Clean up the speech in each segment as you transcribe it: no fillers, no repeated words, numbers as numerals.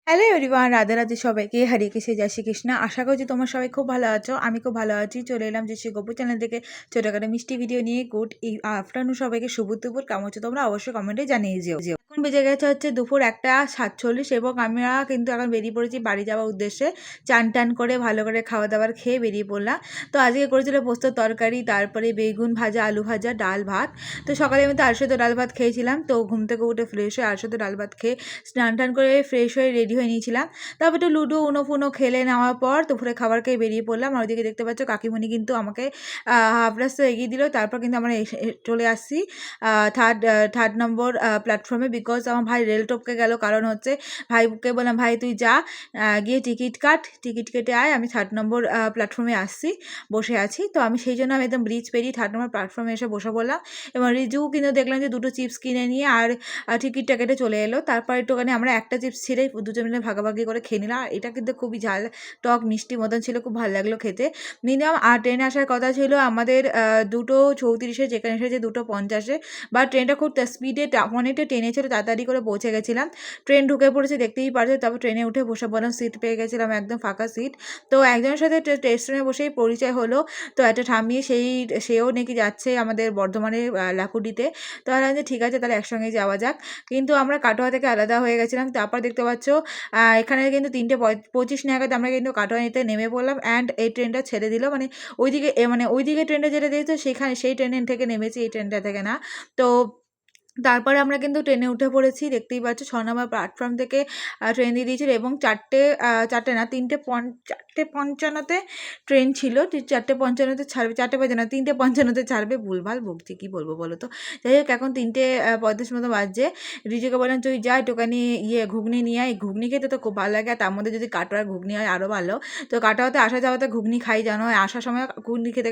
Hello everyone, Radhe Radhe সবাইকে। হরে কৃষ্ণ, জয় শ্রীকৃষ্ণ। আশা করছি তোমার সবাই খুব ভালো আছো। আমি খুব ভালো আছি। চলে এলাম যে শ্রী গোপু চ্যানেল থেকে ছোটোখাটো মিষ্টি ভিডিও নিয়ে। গুড আফটারনুন সবাইকে, শুভ দুপুর। কেমন হচ্ছে তোমরা অবশ্যই কমেন্টে জানিয়ে যেও। এখন বেজে গেছে হচ্ছে দুপুর 1:47 এবং আমরা কিন্তু এখন বেরিয়ে পড়েছি বাড়ি যাওয়ার উদ্দেশ্যে। চান টান করে ভালো করে খাওয়া দাওয়ার খেয়ে বেরিয়ে পড়লাম। তো আজকে করেছিল পোস্ত তরকারি, তারপরে বেগুন ভাজা, আলু ভাজা, ডাল ভাত। তো সকালে আমি তো আরশোতে ডাল ভাত খেয়েছিলাম। তো ঘুম থেকে উঠে ফ্রেশ হয়ে আরশোতে ডাল ভাত খেয়ে স্নান টান করে ফ্রেশ হয়ে রেডি হয়ে নিয়েছিলাম। তারপর একটু লুডো উনো ফুনো খেলে নেওয়ার পর দুপুরে খাবার খেয়ে বেরিয়ে পড়লাম। আর ওইদিকে দেখতে পাচ্ছ কাকিমণি কিন্তু আমাকে হাফ রাস্তা এগিয়ে দিল। তারপর কিন্তু আমরা চলে আসছি থার্ড নম্বর প্ল্যাটফর্মে। বিকজ আমার ভাই রেল টপকে গেল। কারণ হচ্ছে ভাইকে বললাম, ভাই তুই যা, গিয়ে টিকিট কাট, টিকিট কেটে আয়, আমি 3 নম্বর প্ল্যাটফর্মে আসছি, বসে আছি। তো আমি সেই জন্য আমি একদম ব্রিজ পেরিয়ে 3 নম্বর প্ল্যাটফর্মে এসে বসে পড়লাম। এবং রিজু কিন্তু দেখলাম যে 2টো চিপস কিনে নিয়ে আর টিকিটটা কেটে চলে এলো। তারপর একটুখানি আমরা একটা চিপস ছিঁড়ে দুজন মিলে ভাগাভাগি করে খেয়ে নিলাম। এটা কিন্তু খুবই ঝাল টক মিষ্টি মতন ছিল, খুব ভালো লাগলো খেতে। মিনিমাম ট্রেনে আসার কথা ছিল আমাদের 2:34, যেখানে এসেছে 2:50। বা ট্রেনটা খুব স্পিডে অনেকটা ট্রেনে ছিল, তাড়াতাড়ি করে পৌঁছে গেছিলাম। ট্রেন ঢুকে পড়েছে দেখতেই পারছে। তারপর ট্রেনে উঠে বসে বললাম, সিট পেয়ে গেছিলাম, একদম ফাঁকা সিট। তো একজনের সাথে স্টেশনে বসেই পরিচয় হলো। তো একটা থামিয়ে সেও নাকি যাচ্ছে আমাদের বর্ধমানের লাকুডিতে। তো আমরা যে ঠিক আছে তাহলে একসঙ্গে যাওয়া যাক। কিন্তু আমরা কাটোয়া থেকে আলাদা হয়ে গেছিলাম। তারপর দেখতে পাচ্ছ এখানে কিন্তু 3:25 নাগাদ আমরা কিন্তু কাটোয়ানিতে নেমে পড়লাম। অ্যান্ড এই ট্রেনটা ছেড়ে দিল, মানে ওইদিকে ট্রেনটা যেটা দিয়েছে সেই ট্রেন থেকে নেমেছি, এই ট্রেনটা থেকে না। তো তারপরে আমরা কিন্তু ট্রেনে উঠে পড়েছি। দেখতেই পাচ্ছ 6 নম্বর প্ল্যাটফর্ম থেকে ট্রেন দিয়ে দিয়েছিল। এবং 4টে না 4:55 ট্রেন ছিল। 4:55 ছাড়বে, 4টে বাজে না 3:55 ছাড়বে। ভুলভাল বকছি, কী বলবো বলো তো। যাই হোক, এখন 3:35 মতো বাজছে। রিজুকে বললাম তুই যা একটুখানি ঘুগনি নিয়ে আয়। ঘুগনি খেতে তো খুব ভালো লাগে। আর তার মধ্যে যদি কাটোয়ার ঘুগনি হয় আরও ভালো। তো কাটোয়াতে আসা যাওয়াতে ঘুগনি খাই, জানো, আসার সময় ঘুগনি খেতে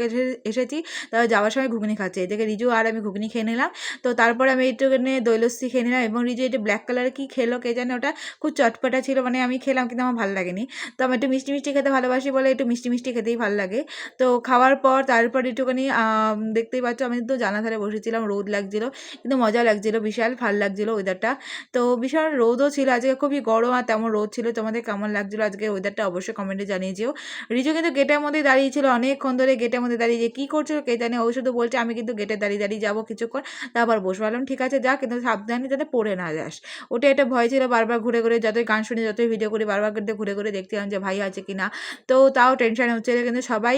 এসেছি, তারপর যাওয়ার সময় ঘুগনি খাচ্ছি। এদিকে রিজু আর আমি ঘুগনি খেয়ে নিলাম। তো তারপরে আমি একটুখানি দই লস্যি খেয়ে নিলাম। এবং রিজু এটা ব্ল্যাক কালার কি খেলো কে জানে, ওটা খুব চটপটা ছিল, মানে আমি খেলাম কিন্তু আমার ভালো লাগেনি। তো আমি একটু মিষ্টি মিষ্টি খেতে ভালোবাসি বলে একটু মিষ্টি মিষ্টি খেতেই ভালো লাগে। তো খাওয়ার পর তারপর একটুখানি দেখতেই পাচ্ছ আমি তো জানা ধারে বসেছিলাম, রোদ লাগছিলো কিন্তু মজা লাগছিলো, বিশাল ভালো লাগছিলো ওয়েদারটা। তো ভীষণ রোদও ছিল আজকে, খুবই গরম আর তেমন রোদ ছিল। তোমাদের কেমন লাগছিলো আজকে ওয়েদারটা অবশ্যই কমেন্টে জানিয়ে যেও। রিজু কিন্তু গেটের মধ্যেই দাঁড়িয়ে ছিল অনেকক্ষণ ধরে, গেটের মধ্যে দাঁড়িয়ে যে কী করছিল কে জানে। ও শুধু বলছে আমি কিন্তু গেটে দাঁড়িয়ে দাঁড়িয়ে যাবো কিছুক্ষণ, তারপর বসে বললাম ঠিক আছে যা, কিন্তু সাবধানে যাতে পড়ে না যাস। ওটা একটা ভয় ছিল। বারবার ঘুরে ঘুরে যতই গান শুনি যতই ভিডিও করি বারবার কিন্তু ঘুরে ঘুরে দেখছিলাম যে ভাই আছে কিনা। তো তাও টেনশন হচ্ছিল। কিন্তু সবাই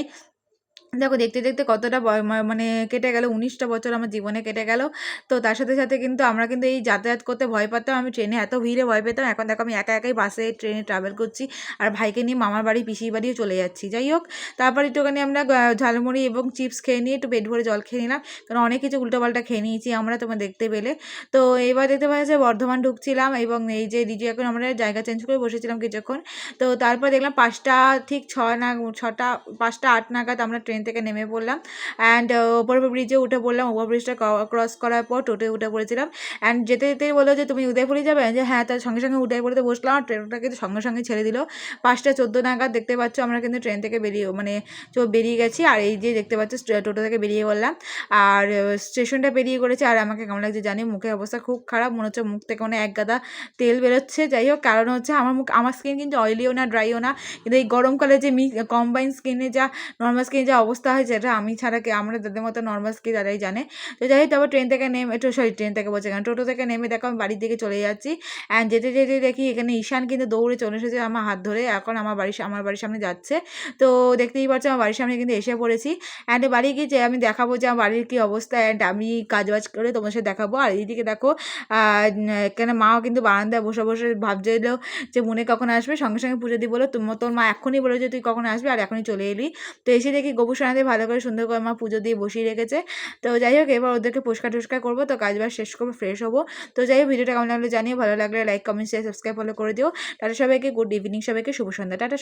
দেখো দেখতে দেখতে কতটা মানে কেটে গেল, 19টা বছর আমার জীবনে কেটে গেল। তো তার সাথে সাথে কিন্তু আমরা কিন্তু এই যাতায়াত করতে ভয় পাতাম। আমি ট্রেনে এত ভিড়ে ভয় পেতাম। এখন দেখো আমি একা একাই বাসে ট্রেনে ট্রাভেল করছি আর ভাইকে নিয়ে মামার বাড়ি পিসির বাড়িও চলে যাচ্ছি। যাই হোক, তারপর একটুখানি আমরা ঝালমুড়ি এবং চিপস খেয়ে নিয়ে একটু পেট ভরে জল খেয়ে নিলাম। কারণ অনেক কিছু উল্টোপাল্টা খেয়ে নিয়েছি আমরা, তোমরা দেখতে পেলে। তো এবার দেখতে পাচ্ছি বর্ধমান ঢুকছিলাম এবং এই যে রিজু এখন আমরা জায়গা চেঞ্জ করে বসেছিলাম কিছুক্ষণ। তো তারপর দেখলাম 5টা ঠিক 5টা 8 নাগাদ আমরা ট্রেন থেকে নেমে পড়লাম। অ্যান্ড ওপর ব্রিজে উঠে পড়লাম। ওভারব্রিজটা ক্রস করার পর টোটোয় উঠে পড়েছিলাম। অ্যান্ড যেতে যেতেই বললো যে তুমি উদয়পুরে যাবে, যে হ্যাঁ, তার সঙ্গে সঙ্গে উদয়পুরিতে বসলাম। আর ট্রেনটা কিন্তু সঙ্গে সঙ্গে ছেড়ে দিল 5টা 14 নাগাদ। দেখতে পাচ্ছ আমরা কিন্তু ট্রেন থেকে বেরিয়ে গেছি। আর এই যে দেখতে পাচ্ছ টোটো থেকে বেরিয়ে পড়লাম আর স্টেশনটা পেরিয়ে করেছে। আর আমাকে কেমন লাগছে জানি, মুখের অবস্থা খুব খারাপ, মনে হচ্ছে মুখ থেকে এক গাদা তেল বেরোচ্ছে। যাই হোক, কারণ হচ্ছে আমার স্কিন কিন্তু অয়েলিও না ড্রাইও না, কিন্তু এই গরমকালে যে কম্বাইন স্কিনে যা নর্মাল স্কিনে যা অবস্থা হয়, যেটা আমি ছাড়া আমরা যাদের মতো নর্মাল স্কিন তারাই জানে। তো যাই হোক, তারপর ট্রেন থেকে বলছে কেন, টোটো থেকে নেমে দেখো আমি বাড়ির দিকে চলে যাচ্ছি। অ্যান্ড যেতে যেতে দেখি এখানে ঈশান কিন্তু দৌড়ে চলে এসেছে আমার হাত ধরে, এখন আমার বাড়ির সামনে যাচ্ছে। তো দেখতেই পাচ্ছ আমার বাড়ির সামনে কিন্তু এসে পড়েছি। অ্যান্ড বাড়ি গিয়ে যে আমি দেখাবো যে আমার বাড়ির কী অবস্থা। অ্যান্ড আমি কাজবাজ করে তোমার সাথে দেখাবো। আর এইদিকে দেখো এখানে মাও কিন্তু বারান্দায় বসে বসে ভাবছিল যে মনে কখন আসবে। সঙ্গে সঙ্গে পুজো দিয়ে বলো তোর মা এখনই বলে যে তুই কখন আসবি, আর এখনই চলে এলি। তো এসে দেখি গোবর সানাতে ভালো করে সুন্দর করে মা পুজো দিয়ে বসিয়ে রেখেছে। তো যাই হোক, এবার ওদেরকে পরিষ্কার করবো। তো কাজবাজ শেষ করবো, ফ্রেশ হবো। তো যাই হোক, ভিডিওটা কেমন লাগলো জানিও, ভালো লাগলে like comment share subscribe follow করে দিও। টাটা সবাইকে, গুড ইভিনিং সবাইকে, শুভ সন্ধ্যা, টাটা।